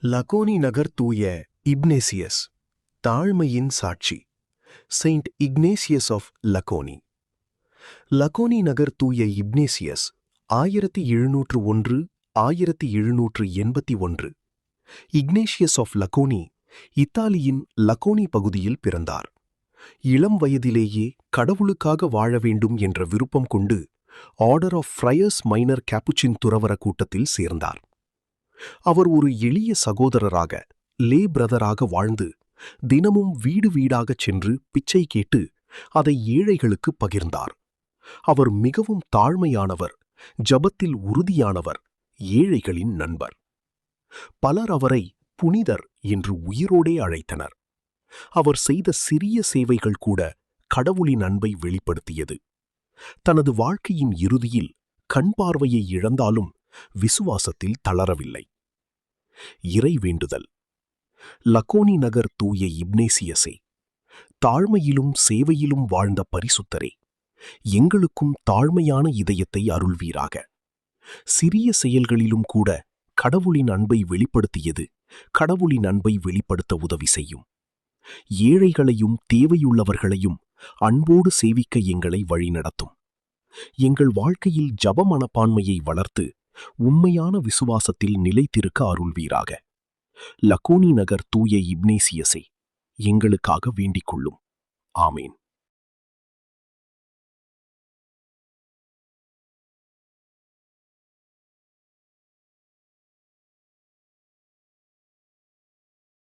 லகோனி நகர் தூய இக்னேசியஸ் தாழ்மையின் சாட்சி. Saint Ignatius of Laconi. Laconi நகர் தூய இக்னேசியஸ் 1701 1781. இக்னேசியஸ் ஆஃப் லகோனி இத்தாலியின் லகோனி பகுதியில் பிறந்தார். இளம் வயதிலேயே கடவுளுக்காக வாழ வேண்டும் என்ற விருப்பம் கொண்டு ஆர்டர் ஆஃப் ஃப்ரையர்ஸ் மைனர் கேப்புச்சின் துறவற கூட்டத்தில் சேர்ந்தார். அவர் ஒரு எளிய சகோதரராக, லே பிரதராக வாழ்ந்து தினமும் வீடு வீடாகச் சென்று பிச்சை கேட்டு அதை ஏழைகளுக்கு பகிர்ந்தார். அவர் மிகவும் தாழ்மையானவர், ஜபத்தில் உறுதியானவர், ஏழைகளின் நண்பர். பலர் அவரை புனிதர் என்று உயிரோடே அழைத்தனர். அவர் செய்த சிறிய சேவைகள் கூட கடவுளின் அன்பை வெளிப்படுத்தியது. தனது வாழ்க்கையின் இறுதியில் கண் பார்வையை இழந்தாலும் விசுவாசத்தில் தளரவில்லை. இறை வேண்டுதல். லகோனி நகர் தூய இக்னேசியஸே, தாழ்மையிலும் சேவையிலும் வாழ்ந்த பரிசுத்தரே, எங்களுக்கும் தாழ்மையான இதயத்தை அருள்வீராக. சிறிய செயல்களிலும் கூட கடவுளின் அன்பை வெளிப்படுத்தியது கடவுளின் அன்பை வெளிப்படுத்த உதவி செய்யும். ஏழைகளையும் தேவையுள்ளவர்களையும் அன்போடு சேவிக்க எங்களை வழிநடத்தும். எங்கள் வாழ்க்கையில் ஜப மனப்பான்மையை வளர்த்து உண்மையான விசுவாசத்தில் நிலைத்திருக்க அருள்வீராக. லகோனி நகர் தூய இக்னேசியஸே, எங்களுக்காக வேண்டிக் கொள்ளும். ஆமேன்.